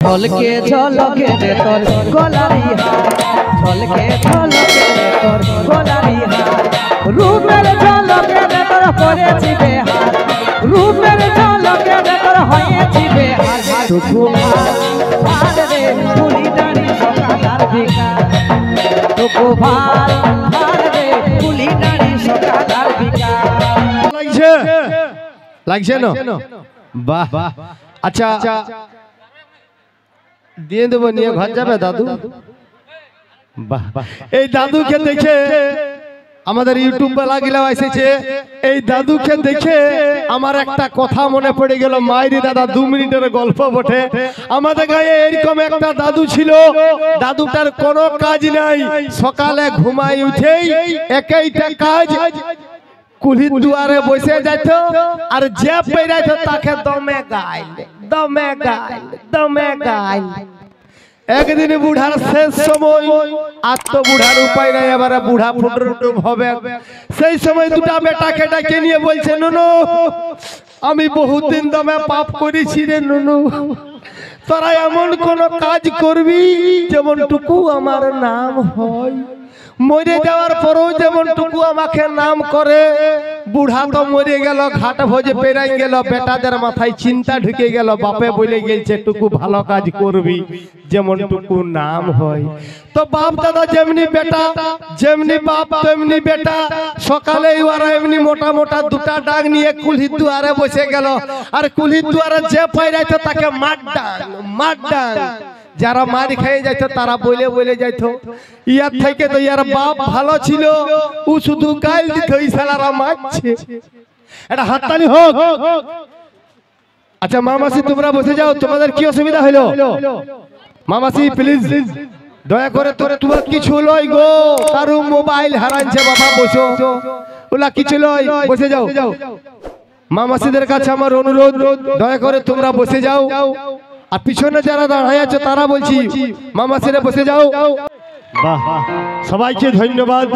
ঝলকে ঝলকে রে তোর গলারি হার ঝলকে ঝলকে রে তোর গলারি হার রূপের ঝলকে রে তোর পরেছি বেহার রূপের ঝলকে রে তোর হয়েছি বেহার টুকু ভার রে ফুলি দাঁড়ি সকালার ভিকার টুকু ভার রে ফুলি দাঁড়ি সকালার ভিকার লাগছে না বাহ আচ্ছা দিয়ে দেবো নিয়ে ঘর যাবে দাদু বাহ এই দাদুকে দেখে আমাদের ইউটিউব লাগলেও এসেছে এই দাদুকে দেখে আমার একটা কথা মনে পড়ে গেল মাইরি দাদা 2 মিনিটের গল্প বটে আমাদের গায়ে এরকম একটা দাদু ছিল দাদুটার কোনো কাজ নাই সকালে ঘুমাই উঠেই একইটা কাজ কুলি দুয়ারে বসে যাইত আর যে পেরাইত তাকে দমে গাইল দমে গাইল দমে গাইল একদিন বুড়ার শেষ সময় আর তো বুড়ার উপায় নাই এবারে বুড়া ফুটরুটুম হবে সেই সময় দুটা বেটাকে ডাকে নিয়ে বলছে নুনু আমি বহুত দিন দমে পাপ করেছি রে নুনু তোরা এমন কোন কাজ করবি যেমন টুকু আমার নাম হয় মরে যাওয়ার পরেও যেমন টুকু আমাকে নাম করে বুড়া তো মরে গেল ঘাট ভোজে পেরাই গেল বেটাদের মাথায় চিন্তা ঢুকে গেল বাপে বলে গেছে টুকু ভালো কাজ করবি যেমন টুকু নাম হয় তো বাপ দাদা যেমনি বেটা যেমনি বাপ তেমনি বেটা সকালে ওরা এমনি মোটা মোটা দুটা ডাক নিয়ে কুলির দুয়ারে বসে গেল আর কুলির দুয়ারে যে পাইরাইতো তাকে মার ডাক যারা মার খেয়ে যাইত তারা বলে বলে যাইত ইয়ার থেকে তো ইয়ার বাপ ভালো ছিল ও শুধু গাল দিত এই শালারা মারছে এটা হাততালি হোক আচ্ছা মামাসি তোমরা বসে যাও তোমাদের কি অসুবিধা হলো মামাসি প্লিজ দয়া করে তোরে তোমার কিছু লই গো কারো মোবাইল হারাইছে বাবা বসো ওলা কিছু লই বসে যাও মামাসিদের কাছে আমার অনুরোধ দয়া করে তোমরা বসে যাও আর পিছনে যারা দাঁড়ায় আছে তারা বলছি মামাসিরা বসে যাও বাহ সবাইকে ধন্যবাদ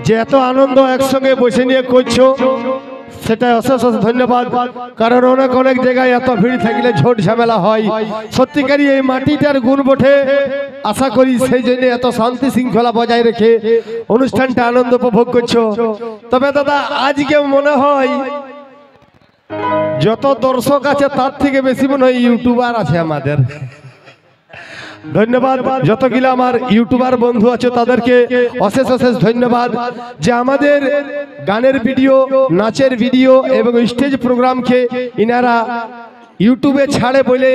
যে এত আনন্দ একসঙ্গে বসে নিয়ে করছো সেটা অশেষ ধন্যবাদ কারণ অনেক অনেক জায়গায় এত ভিড় থাকলে ঝোট ঝামেলা হয় সত্যিকারই এই মাটিটার গুণ বটে আশা করি সেই জন্য এত শান্তি শৃঙ্খলা বজায় রেখে অনুষ্ঠানটা আনন্দ উপভোগ করছো তবে দাদা আজকে মনে হয় যত দর্শক আছে তার থেকে বেশি মনে হয় ইউটিউবার আছে আমাদের ধন্যবাদ যতগুলো আমার ইউটিউবার বন্ধু আছে তাদেরকে অশেষ অশেষ ধন্যবাদ যে আমাদের গানের ভিডিও নাচের ভিডিও এবং স্টেজ প্রোগ্রামকে ইনারা ইউটিউবে ছাড়ে বলে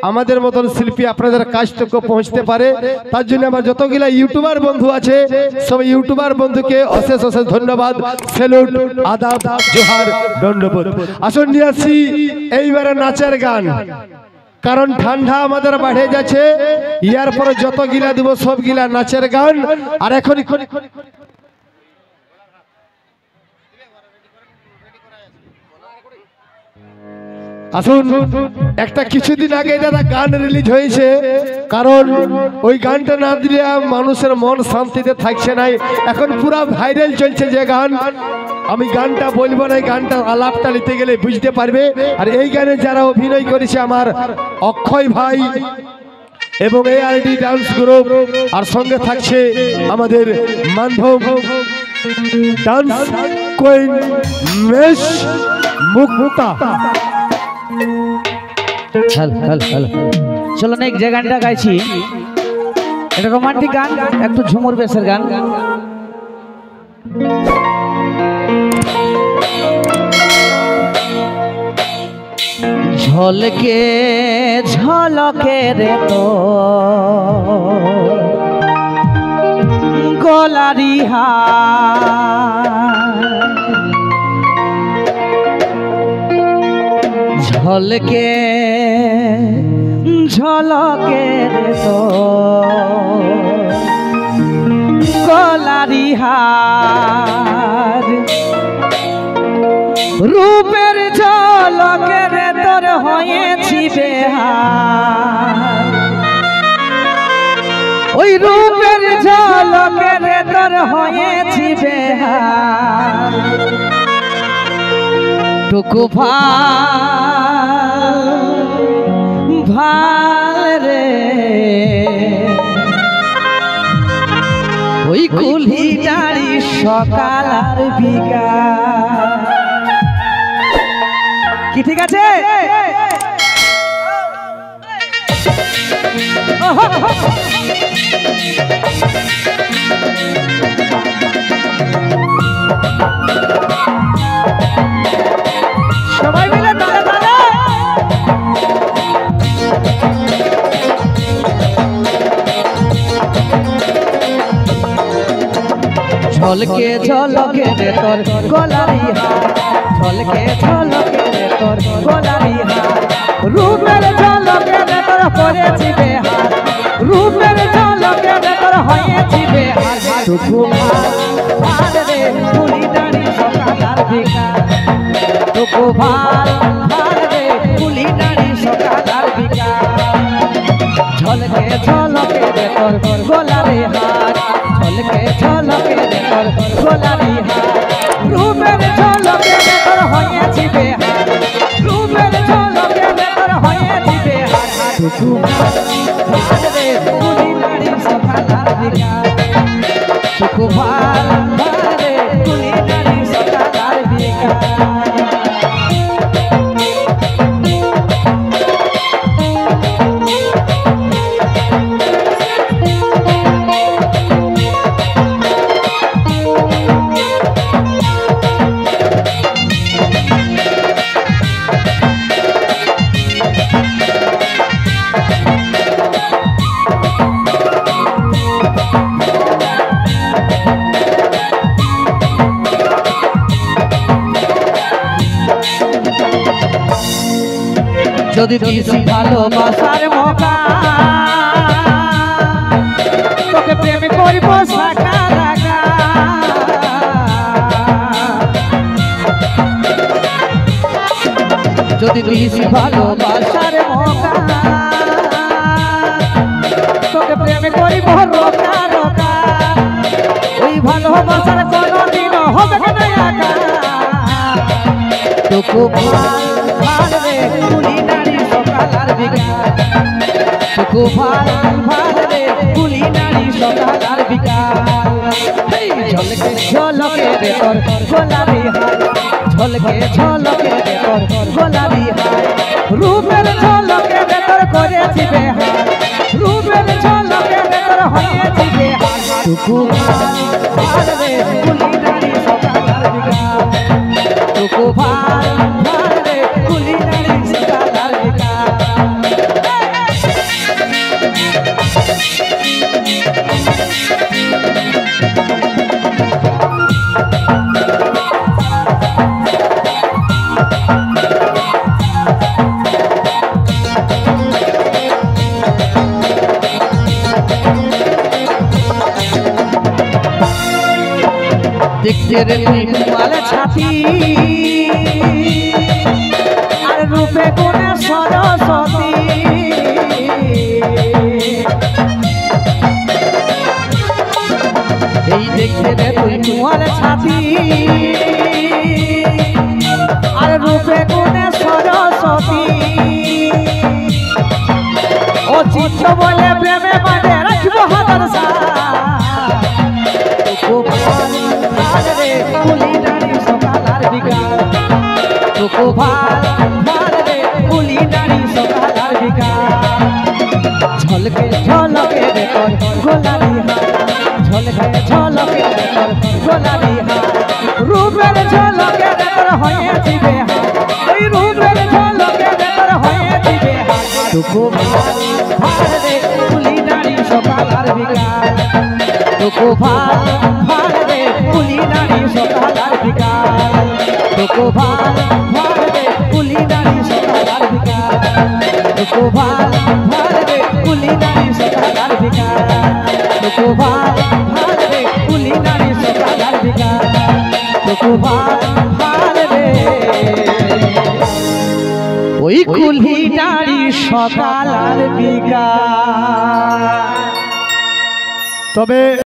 আমাদের মতন শিল্পী আপনাদের কাছ থেকে পৌঁছতে পারে তার জন্য আমার যতগুলা ইউটিউবার বন্ধু আছে সব ইউটিউবার বন্ধুকে অশেষ অশেষ ধন্যবাদ স্যালুট আদাব জোহার দণ্ডবোধ আসুন নিয়ে আসি এইবারে নাচের গান কারণ ঠান্ডা আমাদের বাড়ে যাচ্ছে ইয়ার পরে যত গিলা দিব সব গিলা নাচের গান আর এখন আসুন একটা কিছুদিন আগে দাদা গান রিলিজ হয়েছে কারণ ওই গানটা না দিলে মানুষের মন শান্তিতে থাকছে না এখন পুরো ভাইরাল চলছে যে গান আমি গানটা বলবো না গানটা আলাপটা নিতে গেলে বুঝতে পারবে আর এই গানে যারা অভিনয় করেছে আমার অক্ষয় ভাই এবং ARD ডান্স গ্রুপ আর সঙ্গে থাকছে আমাদের মানভব ডান্স কুইন মেশ মুক্তা চলো না যে গানটা গাইছি এটা রোমান্টিক গান একটু ঝুমুর বেশের গান ঝলকে ঝলকে রে তো গলারি ঝলকে ঝলকে রে তো গলারি রূপের ঝলকে রে তোর হয়েছি বেহার ওই রূপের ঝলকে রে তোর হয়েছি বেহার টুকু ভাল রে ওই কুলি নারী সকাল আর বিকাল। কি ঠিক আছে? সবাই মিলে তালে তালে ঝলকে ঝলকে রে তোর গলারি হার, ঝলকে ঝলকে রে তোর গলারি হার, রূপের ঝলকে রে তোর করেছি বেহার, রূপের ঝলকে রে তোর হয়েছি বেহার। টুকু ভাল রে কুলি নারী সকাল আর বিকাল, টুকু ভাল রে কুলি নারী সকাল আর বিকাল। ঝলকে ঝলকে রে তোর গলারি হার, ঝলকে ঝলকে রে তোর গলারি হার, রূপের ঝলকে রে তোর হয়েছি বেহার, রূপের ঝলকে রে তোর হয়েছি বেহার। টুকু ভাল রে কুলি নারী সকাল আর বিকাল, টুকু ভাল রে কুলি নারী সকাল আর বিকাল। যদি দিছি ভালোবাসার মৌকা, তোকে প্রেম করব সাকা রাগা, যদি দিছি ভালোবাসার মৌকা, তোকে প্রেম করব রোকা রোকা, ওই ভালোবাসার কোনদিন হবে না একা। টুকু ভাল রে কুলি নারী সকাল আর বিকাল, টুকু ভাল রে কুলি নারী সকাল আর বিকাল। ঝলকে ঝলকে রে তোর গোলাপি হার, ঝলকে ঝলকে রে তোর গোলাপি হার, রূপের ঝলকে রে তোর করেছি বেহার, রূপের ঝলকে রে তোর হয়েছি বেহার। টুকু ভাল রে কুলি নারী সকাল আর বিকাল, টুকু ভাল রে কুলি নারী সকাল আর বিকাল। দেখতে রে তুই মাল ছাতি, আর রূপে কোনে সরস্বতী, এই দেখতে রে তুই মাল ছাতি, আর রূপে কোনে সরস্বতী, ও চিত্ত বলে প্রেমে বাঁধে রাখবো হাজার সাল। রে কুলি নারী সকাল আর বিকাল, টুকু ভাল রে কুলি নারী সকাল আর বিকাল। ঝলকে ঝলকে রে তোর গোলাপি হার, ঝলকে ঝলকে রে তোর গোলাপি হার, রূপের ঝলকে রে তোর হয়েছি বেহার, ওই রূপের ঝলকে রে তোর হয়েছি বেহার। টুকু ভাল রে কুলি নারী সকাল আর বিকাল, টুকু ভাল রে কুলি নারী সকাল আর বিকাল, টুকু ভাল রে কুলি নারী সকাল আর বিকাল, টুকু ভাল রে কুলি নারী সকাল আর বিকাল, টুকু ভাল রে কুলি নারী সকাল আর বিকাল, টুকু ভাল রে ওই কুলি নারী সকাল আর বিকাল। তবে